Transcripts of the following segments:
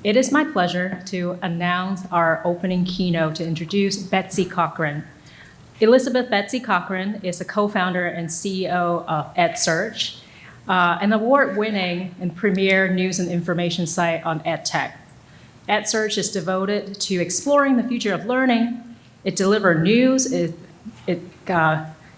It is my pleasure to announce our opening keynote to introduce Betsy Cochran. Elizabeth Betsy Cochran is the co-founder and CEO of EdSurge, an award-winning and premier news and information site on EdTech. EdSurge is devoted to exploring the future of learning. It delivers news, it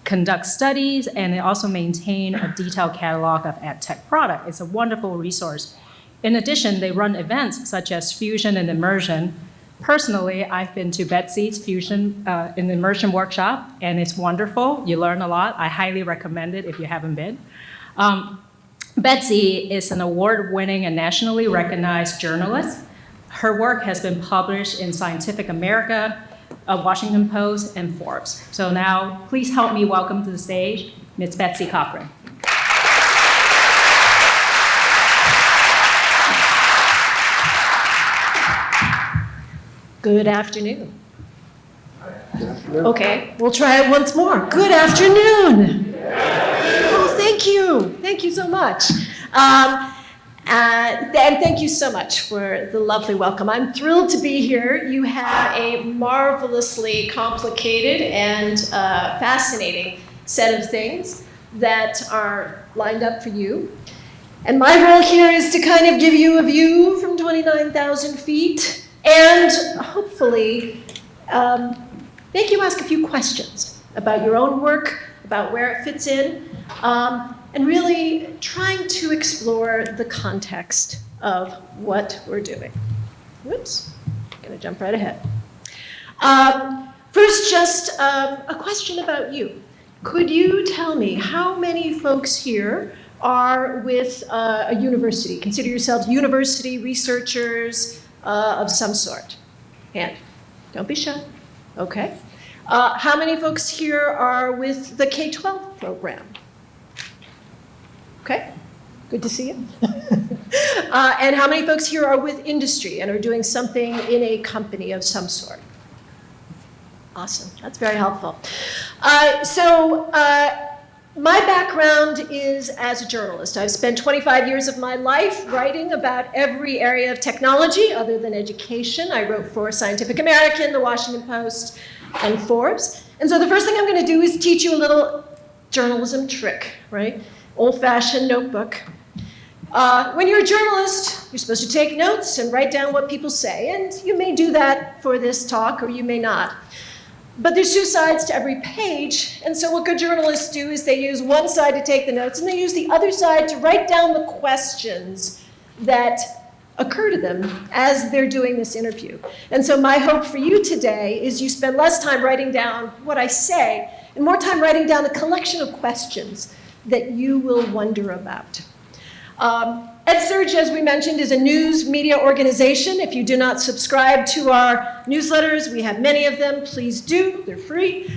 conducts studies, and it also maintains a detailed catalog of EdTech products. It's a wonderful resource. In addition, they run events such as Fusion and Immersion. Personally, I've been to Betsy's Fusion and Immersion workshop, and it's wonderful. You learn a lot. I highly recommend it if you haven't been. Betsy is an award-winning and nationally recognized journalist. Her work has been published in Scientific America, Washington Post, and Forbes. So now, please help me welcome to the stage Ms. Betsy Cochran. Good afternoon. Okay, we'll try it once more. Good afternoon. Oh, thank you. Thank you so much. And thank you so much for the lovely welcome. I'm thrilled to be here. You have a marvelously complicated and fascinating set of things that are lined up for you. And my role here is to kind of give you a view from 29,000 feet and hopefully make you ask a few questions about your own work, about where it fits in, and really trying to explore the context of what we're doing. Whoops, I'm gonna jump right ahead. First, just a question about you. Could you tell me how many folks here are with a university? Consider yourselves university researchers of some sort? Hand. Don't be shy. Okay. How many folks here are with the K-12 program? Okay. Good to see you. And how many folks here are with industry and are doing something in a company of some sort? Awesome. That's very helpful. My background is as a journalist. I've spent 25 years of my life writing about every area of technology other than education. I wrote for Scientific American, the Washington Post, and Forbes. And so the first thing I'm going to do is teach you a little journalism trick, right? Old-fashioned notebook. When you're a journalist, you're supposed to take notes and write down what people say. And you may do that for this talk, or you may not. But there's two sides to every page, and so what good journalists do is they use one side to take the notes, and they use the other side to write down the questions that occur to them as they're doing this interview. And so my hope for you today is you spend less time writing down what I say, and more time writing down the collection of questions that you will wonder about. EdSurge, as we mentioned, is a news media organization. If you do not subscribe to our newsletters, we have many of them. Please do. They're free.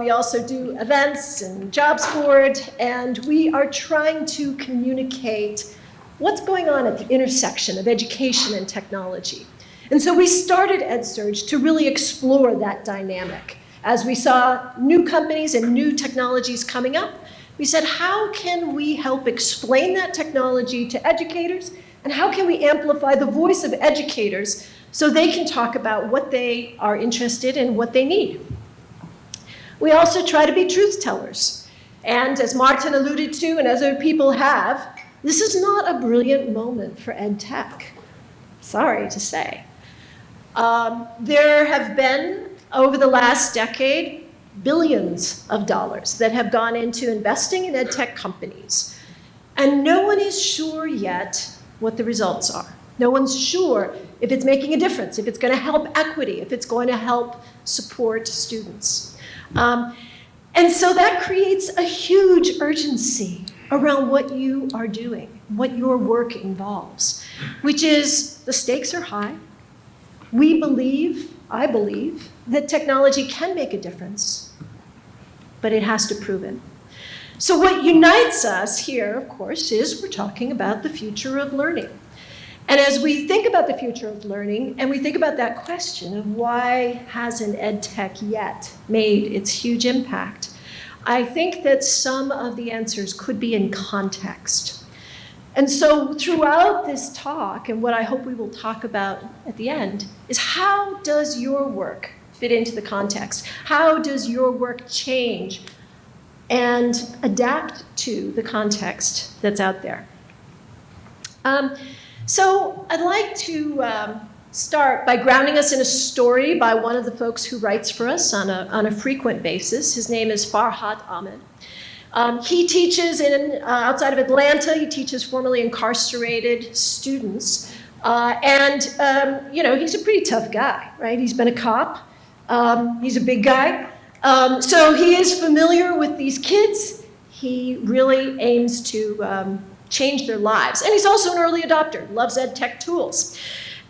We also do events and jobs board, and we are trying to communicate what's going on at the intersection of education and technology. And so we started EdSurge to really explore that dynamic. As we saw new companies and new technologies coming up, we said, how can we help explain that technology to educators? And how can we amplify the voice of educators so they can talk about what they are interested in, what they need? We also try to be truth tellers. And as Martin alluded to, and as other people have, this is not a brilliant moment for EdTech. Sorry to say. There have been, over the last decade, billions of dollars that have gone into investing in EdTech companies. And no one is sure yet what the results are. No one's sure if it's making a difference, if it's going to help equity, if it's going to help support students. And so that creates a huge urgency around what you are doing, what your work involves, which is the stakes are high. We believe, I believe, that technology can make a difference, but it has to prove it. So what unites us here, of course, is we're talking about the future of learning. And as we think about the future of learning, and we think about that question of why hasn't EdTech yet made its huge impact, I think that some of the answers could be in context. And so throughout this talk, and what I hope we will talk about at the end, is how does your work fit into the context? How does your work change and adapt to the context that's out there? So I'd like to start by grounding us in a story by one of the folks who writes for us on a frequent basis. His name is Farhad Ahmed. He teaches outside of Atlanta. He teaches formerly incarcerated students. He's a pretty tough guy, right? He's been a cop. He's a big guy. So he is familiar with these kids. He really aims to change their lives. And he's also an early adopter, loves EdTech tools.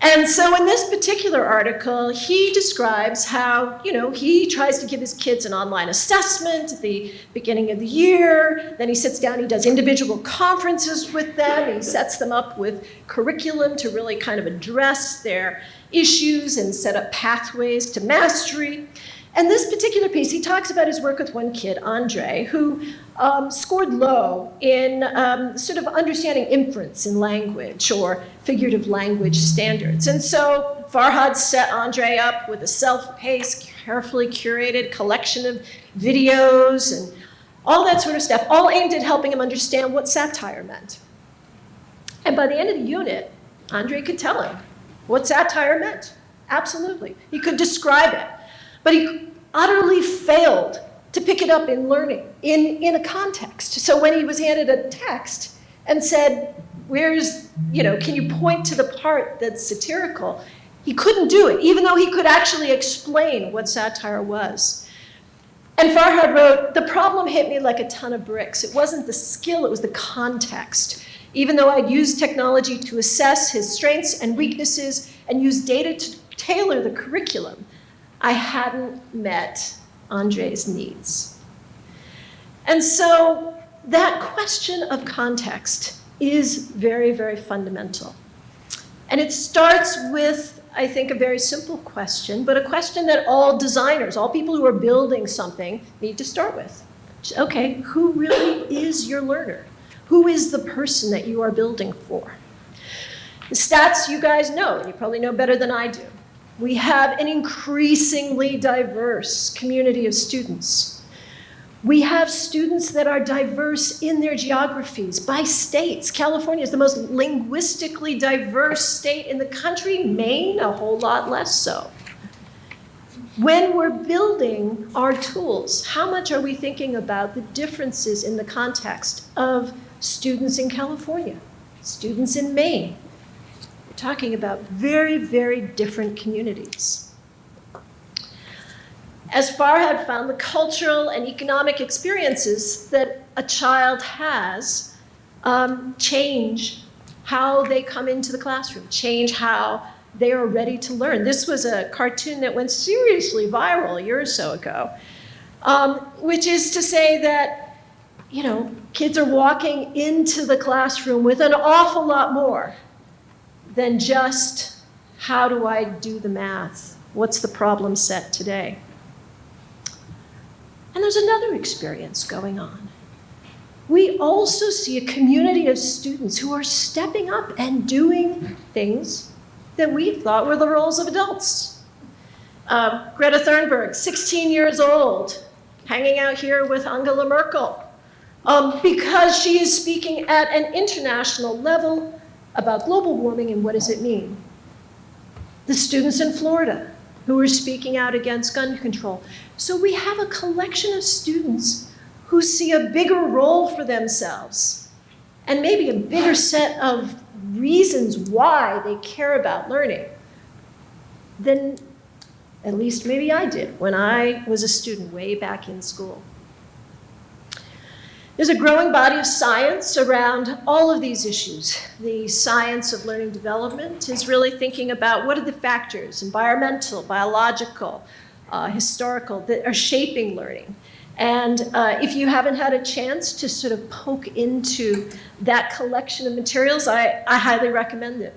And so in this particular article, he describes how, he tries to give his kids an online assessment at the beginning of the year. Then he sits down, he does individual conferences with them. He sets them up with curriculum to really kind of address their issues and set up pathways to mastery. And this particular piece, he talks about his work with one kid, Andre, who scored low in sort of understanding inference in language or figurative language standards. And so Farhad set Andre up with a self-paced, carefully curated collection of videos and all that sort of stuff, all aimed at helping him understand what satire meant. And by the end of the unit, Andre could tell him what satire meant. Absolutely. He could describe it. But he utterly failed to pick it up in learning, in a context. So when he was handed a text and said, can you point to the part that's satirical? He couldn't do it, even though he could actually explain what satire was. And Farhad wrote, "The problem hit me like a ton of bricks. It wasn't the skill, it was the context. Even though I'd used technology to assess his strengths and weaknesses and use data to tailor the curriculum, I hadn't met Andre's needs." And so that question of context is very, very fundamental. And it starts with, I think, a very simple question, but a question that all designers, all people who are building something need to start with. Okay, who really is your learner? Who is the person that you are building for? The stats you guys know, and you probably know better than I do. We have an increasingly diverse community of students. We have students that are diverse in their geographies by states. California is the most linguistically diverse state in the country. Maine, a whole lot less so. When we're building our tools, how much are we thinking about the differences in the context of students in California, students in Maine? Talking about very, very different communities. As Farhad found, the cultural and economic experiences that a child has change how they come into the classroom, change how they are ready to learn. This was a cartoon that went seriously viral a year or so ago, which is to say that, kids are walking into the classroom with an awful lot more than just, how do I do the math? What's the problem set today? And there's another experience going on. We also see a community of students who are stepping up and doing things that we thought were the roles of adults. Greta Thunberg, 16 years old, hanging out here with Angela Merkel, because she is speaking at an international level about global warming and what does it mean. The students in Florida who are speaking out against gun control. So we have a collection of students who see a bigger role for themselves and maybe a bigger set of reasons why they care about learning than at least maybe I did when I was a student way back in school. There's a growing body of science around all of these issues. The science of learning development is really thinking about what are the factors, environmental, biological, historical, that are shaping learning. And if you haven't had a chance to sort of poke into that collection of materials, I highly recommend it.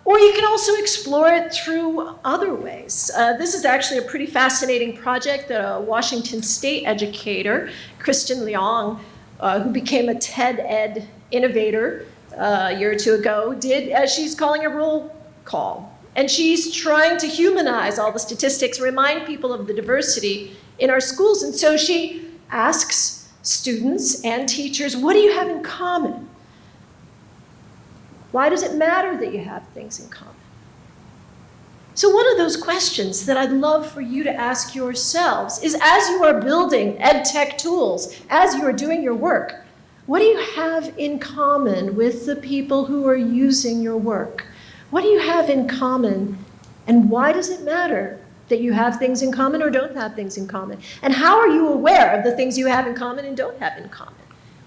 Or you can also explore it through other ways. This is actually a pretty fascinating project that a Washington State educator, Kristen Leong, who became a TED Ed innovator a year or two ago did, as she's calling a roll call. And she's trying to humanize all the statistics, remind people of the diversity in our schools. And so she asks students and teachers, what do you have in common? Why does it matter that you have things in common? So one of those questions that I'd love for you to ask yourselves is, as you are building EdTech tools, as you are doing your work, what do you have in common with the people who are using your work? What do you have in common, and why does it matter that you have things in common or don't have things in common? And how are you aware of the things you have in common and don't have in common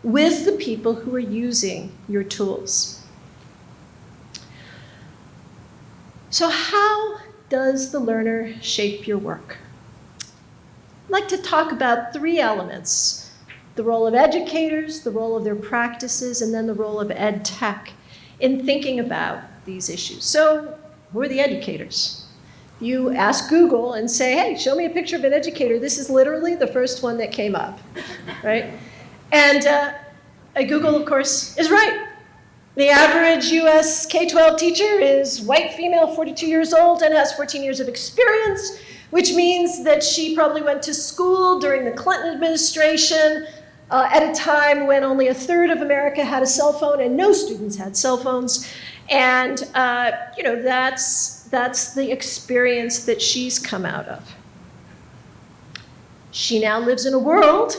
with the people who are using your tools? So how does the learner shape your work? I'd like to talk about 3 elements: the role of educators, the role of their practices, and then the role of EdTech in thinking about these issues. So who are the educators? You ask Google and say, hey, show me a picture of an educator. This is literally the first one that came up, right? And Google, of course, is right. The average US K-12 teacher is white, female, 42 years old, and has 14 years of experience, which means that she probably went to school during the Clinton administration at a time when only 1/3 of America had a cell phone and no students had cell phones. And that's the experience that she's come out of. She now lives in a world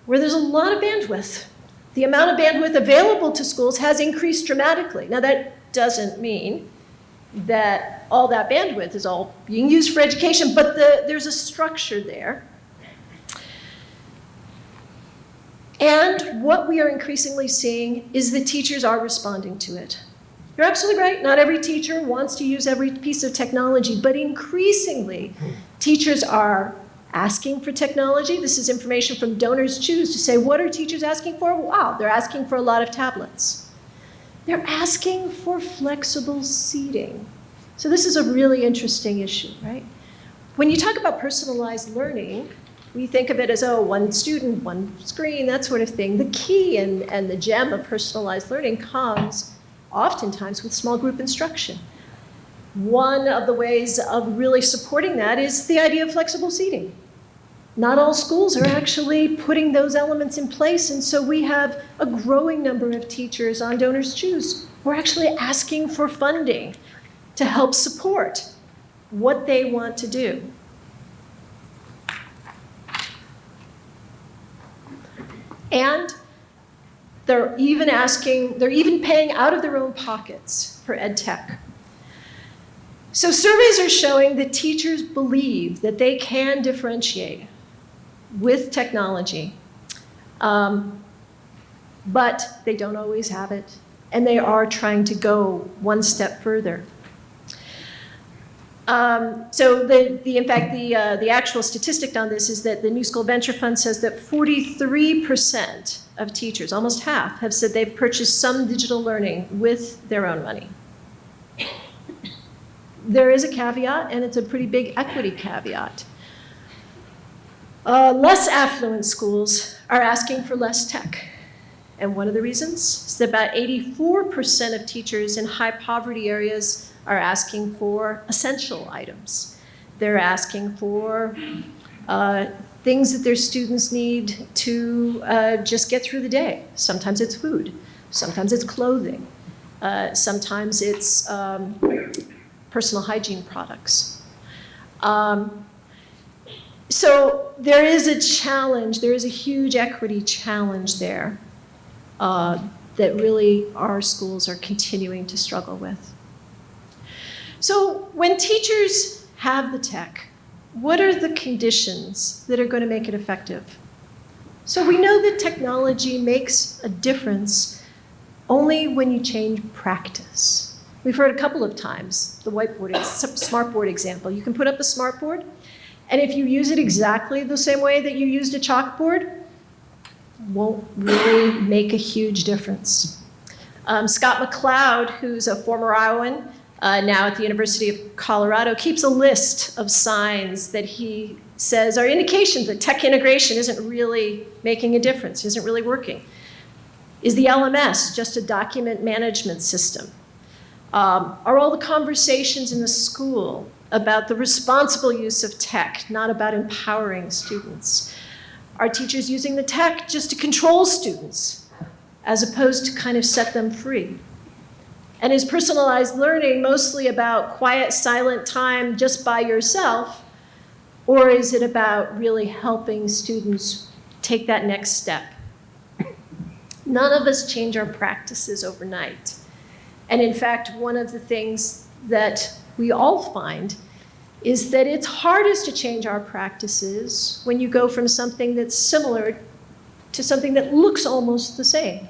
where there's a lot of bandwidth. The amount of bandwidth available to schools has increased dramatically. Now, that doesn't mean that all that bandwidth is all being used for education, but there's a structure there. And what we are increasingly seeing is that teachers are responding to it. You're absolutely right. Not every teacher wants to use every piece of technology, but increasingly, teachers are asking for technology. This is information from Donors Choose to say, what are teachers asking for? Wow, they're asking for a lot of tablets. They're asking for flexible seating. So this is a really interesting issue, right? When you talk about personalized learning, we think of it as, oh, one student, one screen, that sort of thing. The key and the gem of personalized learning comes oftentimes with small group instruction. One of the ways of really supporting that is the idea of flexible seating. Not all schools are actually putting those elements in place, and so we have a growing number of teachers on Donors Choose who are actually asking for funding to help support what they want to do. And they're even paying out of their own pockets for EdTech. So surveys are showing that teachers believe that they can differentiate with technology, but they don't always have it, and they are trying to go one step further. So in fact, the actual statistic on this is that the New School Venture Fund says that 43% of teachers, almost half, have said they've purchased some digital learning with their own money. There is a caveat, and it's a pretty big equity caveat. Less affluent schools are asking for less tech. And one of the reasons is that about 84% of teachers in high poverty areas are asking for essential items. They're asking for things that their students need to just get through the day. Sometimes it's food, sometimes it's clothing, sometimes it's personal hygiene products. So there is a challenge, there is a huge equity challenge there that really our schools are continuing to struggle with. So when teachers have the tech, what are the conditions that are going to make it effective? So we know that technology makes a difference only when you change practice. We've heard a couple of times the whiteboard, smartboard example. You can put up a smartboard, and if you use it exactly the same way that you used a chalkboard, won't really make a huge difference. Scott McLeod, who's a former Iowan, now at the University of Colorado, keeps a list of signs that he says are indications that tech integration isn't really making a difference, isn't really working. Is the LMS just a document management system? Are all the conversations in the school about the responsible use of tech, not about empowering students? Are teachers using the tech just to control students, as opposed to kind of set them free? And is personalized learning mostly about quiet, silent time just by yourself, or is it about really helping students take that next step? None of us change our practices overnight. And in fact, one of the things that we all find is that it's hardest to change our practices when you go from something that's similar to something that looks almost the same.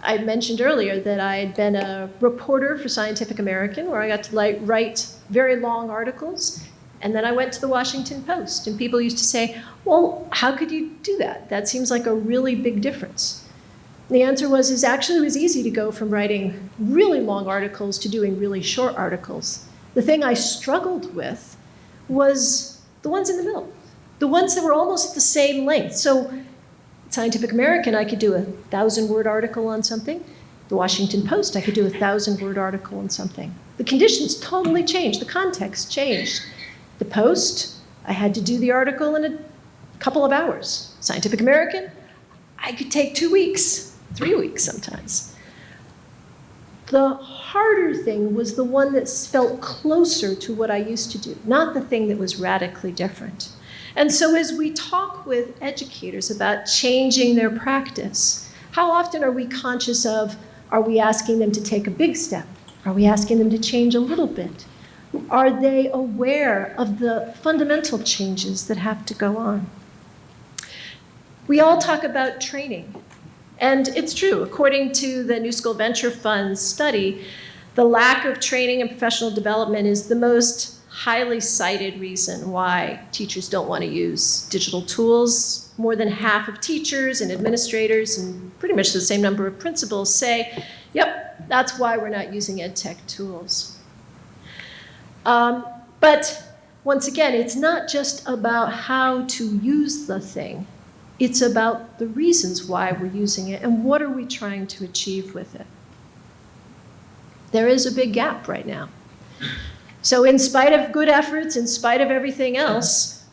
I mentioned earlier that I had been a reporter for Scientific American, where I got to write very long articles. And then I went to the Washington Post, and people used to say, well, how could you do that? That seems like a really big difference. The answer was, actually it was easy to go from writing really long articles to doing really short articles. The thing I struggled with was the ones in the middle, the ones that were almost the same length. So Scientific American, I could do a 1,000-word article on something. The Washington Post, I could do a 1,000-word article on something. The conditions totally changed, the context changed. The Post, I had to do the article in a couple of hours. Scientific American, I could take 2 weeks, 3 weeks sometimes. The harder thing was the one that felt closer to what I used to do, not the thing that was radically different. And so as we talk with educators about changing their practice, how often are we conscious of, are we asking them to take a big step? Are we asking them to change a little bit? Are they aware of the fundamental changes that have to go on? We all talk about training. And it's true, according to the New School Venture Fund study, the lack of training and professional development is the most highly cited reason why teachers don't want to use digital tools. More than half of teachers and administrators, and pretty much the same number of principals, say, yep, that's why we're not using EdTech tools. But once again, it's not just about how to use the thing. It's about the reasons why we're using it and what are we trying to achieve with it. There is a big gap right now. So in spite of good efforts, in spite of everything else,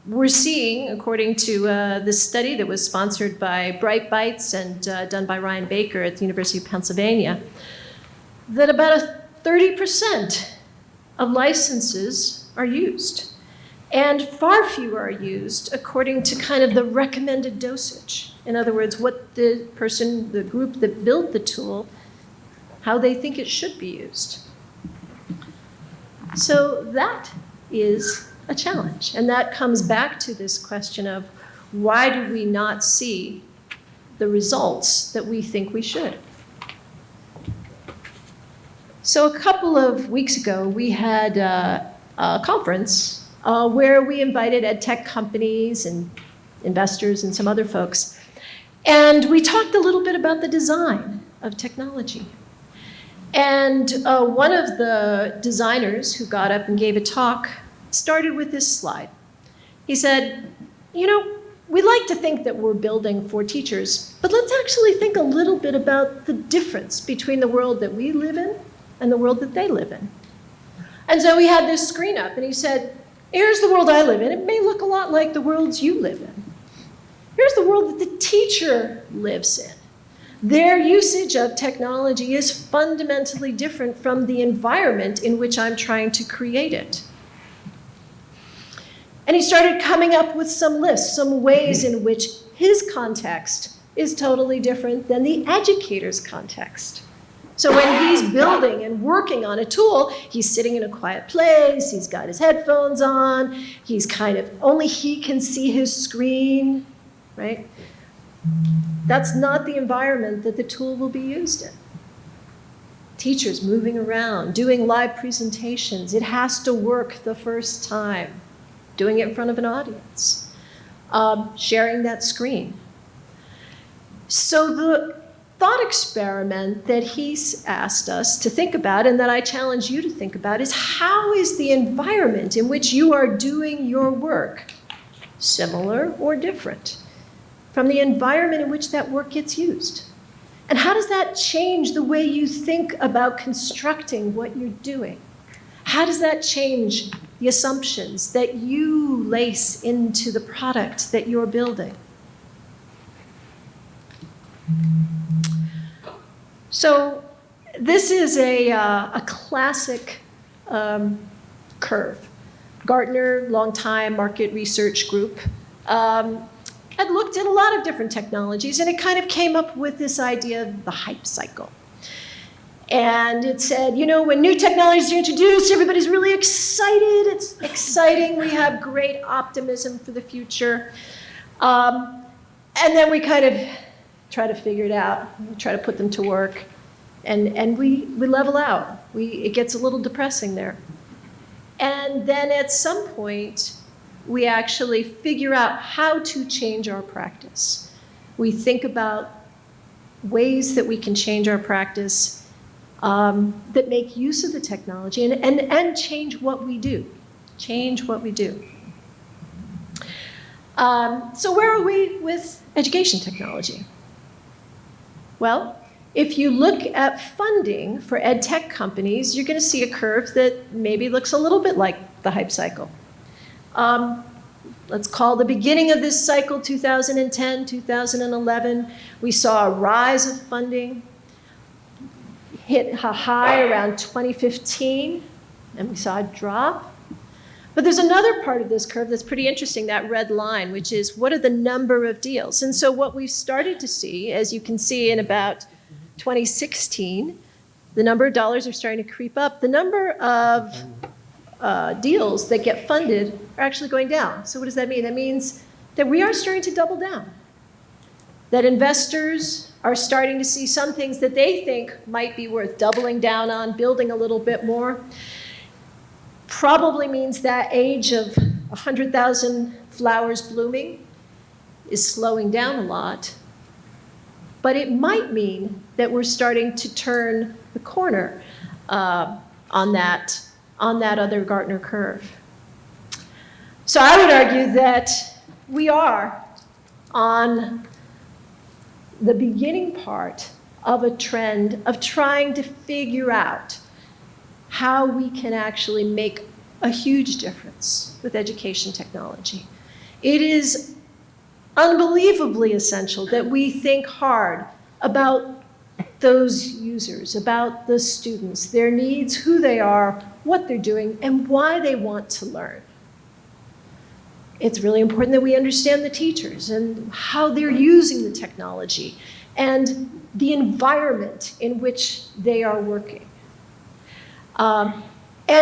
we're seeing, according to this study that was sponsored by Bright Bites and done by Ryan Baker at the University of Pennsylvania, that about 30% of licenses are used. And far fewer are used according to kind of the recommended dosage. In other words, what the person, the group that built the tool, how they think it should be used. So that is a challenge. And that comes back to this question of why do we not see the results that we think we should? So a couple of weeks ago, we had a conference where we invited EdTech companies and investors and some other folks. And we talked a little bit about the design of technology. And one of the designers who got up and gave a talk started with this slide. He said, you know, we like to think that we're building for teachers, but let's actually think a little bit about the difference between the world that we live in and the world that they live in. And so we had this screen up, and he said, here's the world I live in. It may look a lot like the worlds you live in. Here's the world that the teacher lives in. Their usage of technology is fundamentally different from the environment in which I'm trying to create it. And he started coming up with some lists, some ways in which his context is totally different than the educator's context. So when he's building and working on a tool, he's sitting in a quiet place, he's got his headphones on, he's kind of, only he can see his screen, right? That's not the environment that the tool will be used in. Teachers moving around, doing live presentations, it has to work the first time, doing it in front of an audience, sharing that screen. So the thought experiment that he's asked us to think about and that I challenge you to think about is how is the environment in which you are doing your work similar or different from the environment in which that work gets used. And how does that change the way you think about constructing what you're doing? How does that change the assumptions that you lace into the product that you're building? So this is a classic curve. Gartner, longtime market research group, had looked at a lot of different technologies, and it kind of came up with this idea of the hype cycle. And it said, you know, when new technologies are introduced, everybody's really excited. It's exciting. We have great optimism for the future. And then we kind of try to figure it out. We try to put them to work. And we level out. It gets a little depressing there. And then at some point, we actually figure out how to change our practice. We think about ways that we can change our practice that make use of the technology and change what we do. Change what we do. So where are we with education technology? Well, if you look at funding for EdTech companies, you're going to see a curve that maybe looks a little bit like the hype cycle. Let's call the beginning of this cycle 2010, 2011. We saw a rise of funding, hit a high around 2015, and we saw a drop. But there's another part of this curve that's pretty interesting, that red line, which is what are the number of deals? And so what we've started to see, as you can see in about 2016, the number of dollars are starting to creep up. The number of deals that get funded are actually going down. So what does that mean? That means that we are starting to double down. That investors are starting to see some things that they think might be worth doubling down on, building a little bit more. Probably means that age of 100,000 flowers blooming is slowing down a lot. But it might mean that we're starting to turn the corner on that other Gartner curve. So I would argue that we are on the beginning part of a trend of trying to figure out how we can actually make a huge difference with education technology. It is unbelievably essential that we think hard about those users, about the students, their needs, who they are, what they're doing, and why they want to learn. It's really important that we understand the teachers and how they're using the technology and the environment in which they are working. And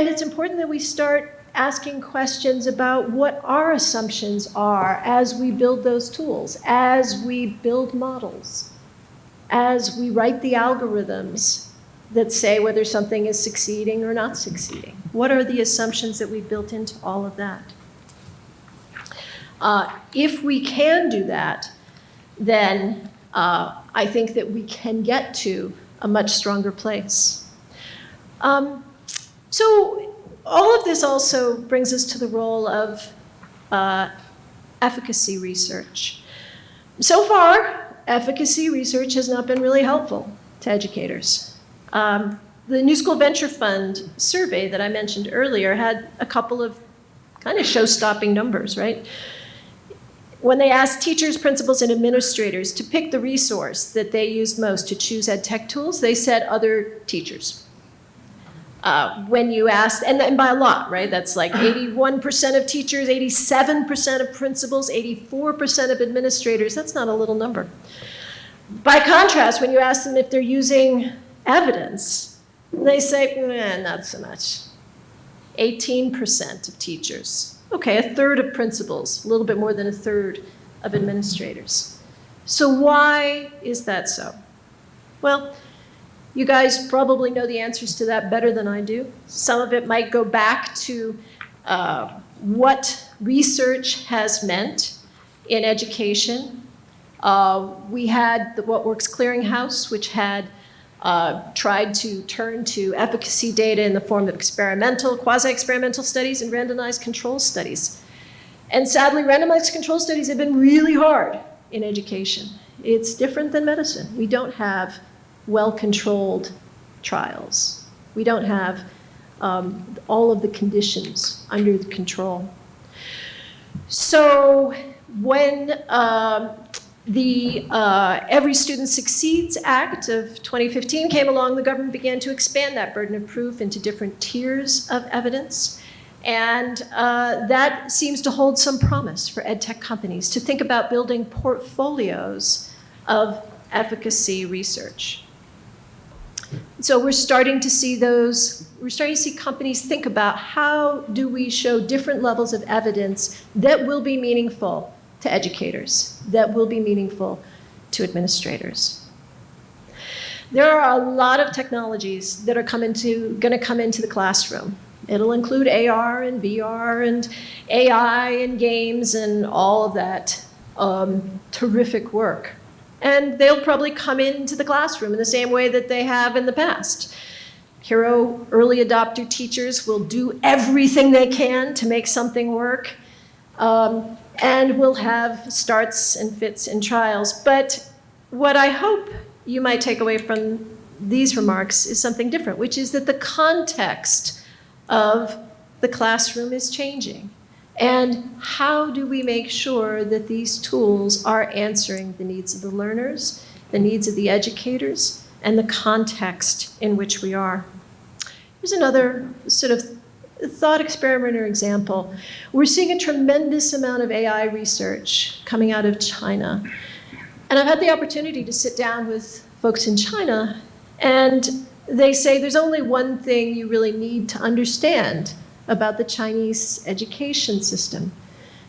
it's important that we start asking questions about what our assumptions are as we build those tools, as we build models, as we write the algorithms that say whether something is succeeding or not succeeding. What are the assumptions that we built into all of that? If we can do that, then I think that we can get to a much stronger place. So all of this also brings us to the role of efficacy research. So far, efficacy research has not been really helpful to educators. The New School Venture Fund survey that I mentioned earlier had a couple of kind of show-stopping numbers, right? When they asked teachers, principals, and administrators to pick the resource that they used most to choose EdTech tools, they said other teachers. When you asked, and by a lot, right? That's like 81% of teachers, 87% of principals, 84% of administrators. That's not a little number. By contrast, when you ask them if they're using evidence, they say, not so much. 18% of teachers. Okay, a third of principals, a little bit more than a third of administrators. So why is that so? Well, you guys probably know the answers to that better than I do. Some of it might go back to what research has meant in education. We had the What Works Clearinghouse, which had tried to turn to efficacy data in the form of experimental, quasi-experimental studies and randomized control studies. And sadly, randomized control studies have been really hard in education. It's different than medicine. We don't have well-controlled trials. We don't have all of the conditions under control. So when the Every Student Succeeds Act of 2015 came along, the government began to expand that burden of proof into different tiers of evidence. And that seems to hold some promise for EdTech companies to think about building portfolios of efficacy research. So we're starting to see companies think about how do we show different levels of evidence that will be meaningful to educators, that will be meaningful to administrators. There are a lot of technologies that are going to come into the classroom. It'll include AR and VR and AI and games and all of that terrific work. And they'll probably come into the classroom in the same way that they have in the past. Hero early adopter teachers will do everything they can to make something work. And we'll have starts and fits and trials. But what I hope you might take away from these remarks is something different, which is that the context of the classroom is changing. And how do we make sure that these tools are answering the needs of the learners, the needs of the educators, and the context in which we are? Here's another sort of thought experiment or example. We're seeing a tremendous amount of AI research coming out of China. And I've had the opportunity to sit down with folks in China, and they say there's only one thing you really need to understand about the Chinese education system,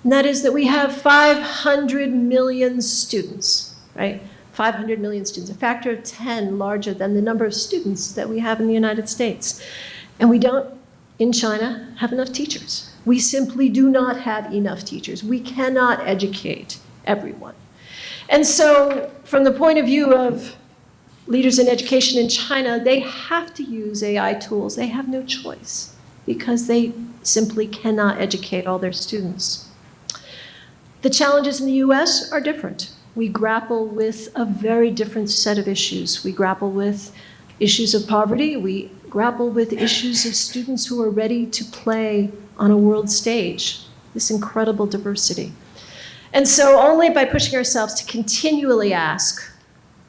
and that is that we have 500 million students, right? 500 million students, a factor of 10 larger than the number of students that we have in the United States. And we don't, in China, have enough teachers. We simply do not have enough teachers. We cannot educate everyone. And so from the point of view of leaders in education in China, they have to use AI tools. They have no choice because they simply cannot educate all their students. The challenges in the US are different. We grapple with a very different set of issues. We grapple with issues of poverty. We grapple with issues of students who are ready to play on a world stage, this incredible diversity. And so only by pushing ourselves to continually ask,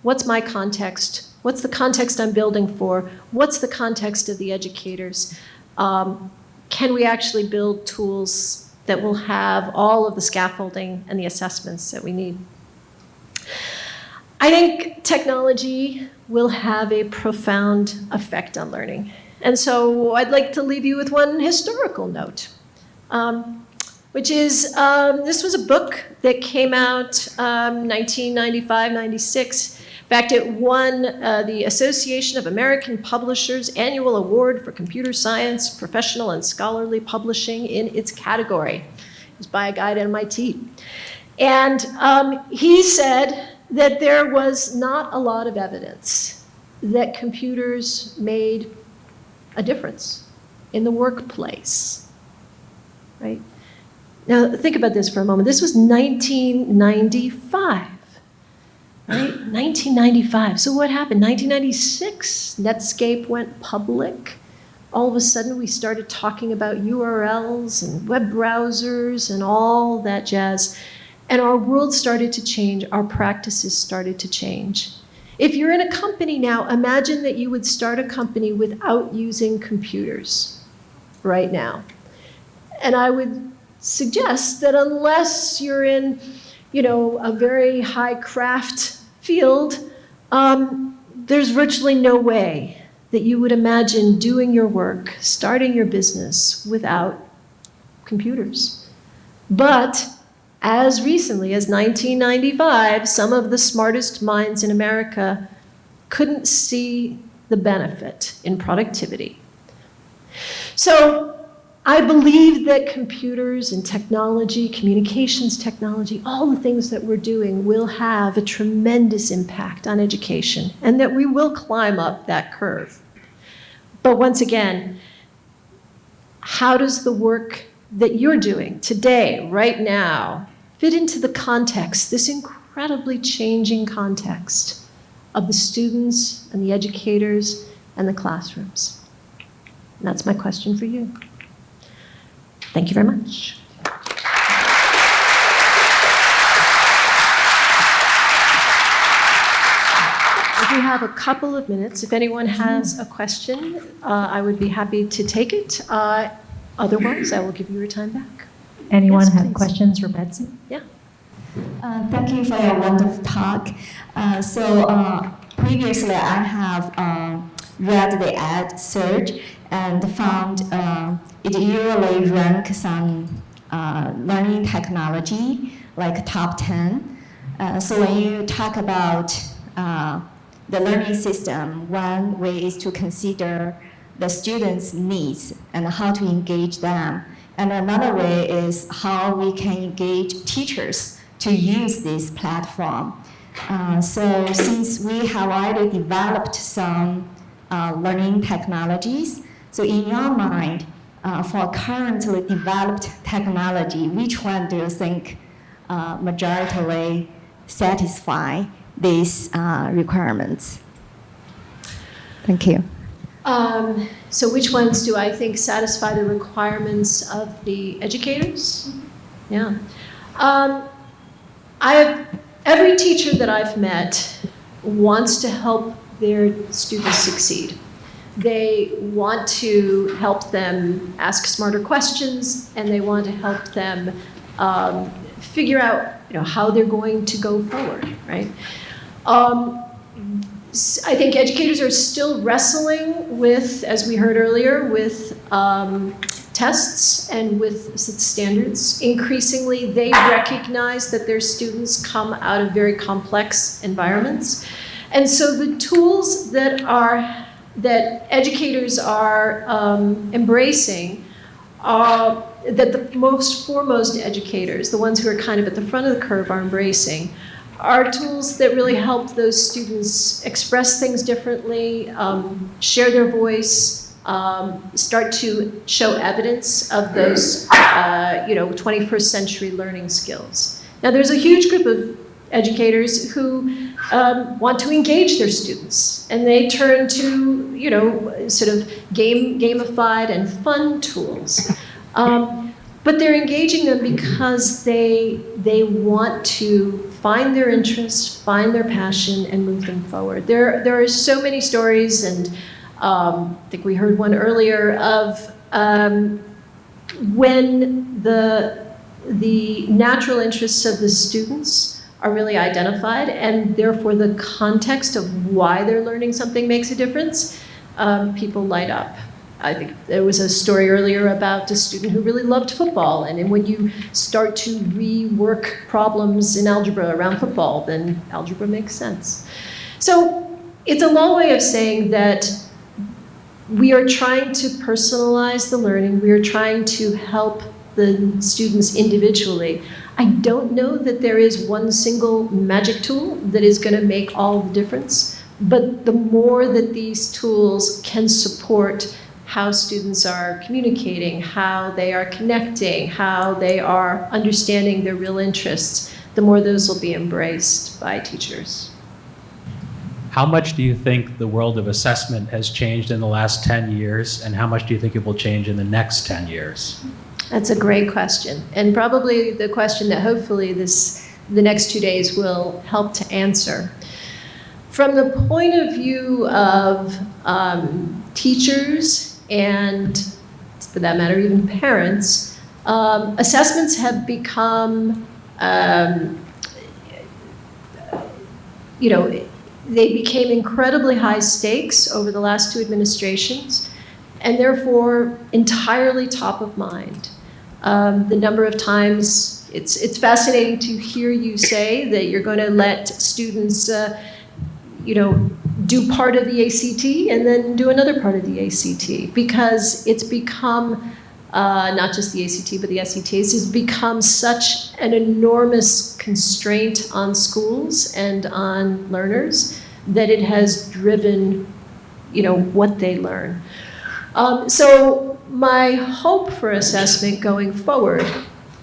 what's my context? What's the context I'm building for? What's the context of the educators? Can we actually build tools that will have all of the scaffolding and the assessments that we need? I think technology will have a profound effect on learning. And so I'd like to leave you with one historical note, which is this was a book that came out 1995, 96. In fact, it won the Association of American Publishers Annual Award for Computer Science, Professional and Scholarly Publishing in its category. It was by a guy at MIT. And he said that there was not a lot of evidence that computers made a difference in the workplace, right? Now, think about this for a moment. This was 1995. Right? 1995. So what happened? 1996, Netscape went public. All of a sudden, we started talking about URLs and web browsers and all that jazz. And our world started to change. Our practices started to change. If you're in a company now, imagine that you would start a company without using computers right now. And I would suggest that unless you're in a very high craft field, there's virtually no way that you would imagine doing your work, starting your business without computers. But as recently as 1995, some of the smartest minds in America couldn't see the benefit in productivity. So I believe that computers and technology, communications technology, all the things that we're doing will have a tremendous impact on education, and that we will climb up that curve. But once again, how does the work that you're doing today, right now, fit into the context, this incredible incredibly changing context of the students and the educators and the classrooms. And that's my question for you. Thank you very much. We have a couple of minutes. If anyone has a question, I would be happy to take it. Otherwise, I will give you your time back. Anyone Yes, have please. questions for Betsy? Yeah. Thank you for your wonderful talk. Previously, I have read the EdSurge and found it usually ranks some learning technology, like top 10. So when you talk about the learning system, one way is to consider the students' needs and how to engage them. And another way is how we can engage teachers to use this platform. So since we have already developed some learning technologies, so in your mind, for currently developed technology, which one do you think majoritarily satisfy these requirements? Thank you. So which ones do I think satisfy the requirements of the educators? Yeah. Every teacher that I've met wants to help their students succeed. They want to help them ask smarter questions, and they want to help them figure out, how they're going to go forward, right? I think educators are still wrestling with, as we heard earlier, with tests and with standards. Increasingly, they recognize that their students come out of very complex environments. And so the tools that educators are embracing that the most foremost educators, the ones who are kind of at the front of the curve, are embracing, are tools that really help those students express things differently, share their voice, start to show evidence of those, 21st century learning skills. Now, there's a huge group of educators who want to engage their students, and they turn to, sort of gamified and fun tools. But they're engaging them because they want to find their interest, find their passion, and move them forward. There are so many stories, and I think we heard one earlier of when the natural interests of the students are really identified, and therefore the context of why they're learning something makes a difference, people light up. I think there was a story earlier about a student who really loved football, and then when you start to rework problems in algebra around football, then algebra makes sense. So it's a long way of saying that we are trying to personalize the learning. We are trying to help the students individually. I don't know that there is one single magic tool that is going to make all the difference, but the more that these tools can support how students are communicating, how they are connecting, how they are understanding their real interests, the more those will be embraced by teachers. How much do you think the world of assessment has changed in the last 10 years, and how much do you think it will change in the next 10 years? That's a great question, and probably the question that hopefully the next 2 days will help to answer. From the point of view of teachers and, for that matter, even parents, assessments have become, they became incredibly high stakes over the last 2 administrations, and therefore entirely top of mind. The number of times, it's fascinating to hear you say that you're going to let students do part of the ACT and then do another part of the ACT, because it's become, not just the ACT, but the SATs, has become such an enormous constraint on schools and on learners that it has driven, what they learn. So my hope for assessment going forward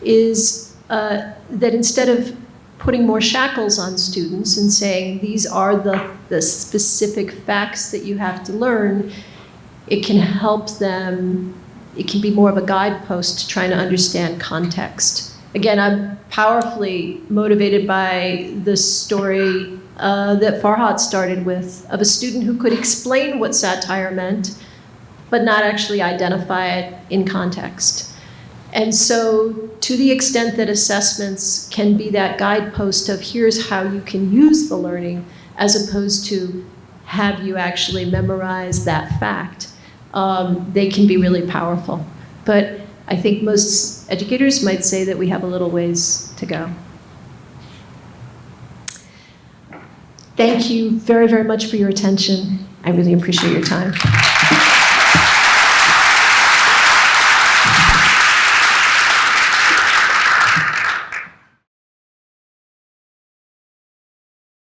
is that instead of putting more shackles on students and saying these are the specific facts that you have to learn, it can help them, it can be more of a guidepost to trying to understand context. Again, I'm powerfully motivated by the story that Farhad started with, of a student who could explain what satire meant, but not actually identify it in context. And so to the extent that assessments can be that guidepost of here's how you can use the learning, as opposed to have you actually memorize that fact, they can be really powerful. But I think most educators might say that we have a little ways to go. Thank you very, very much for your attention. I really appreciate your time.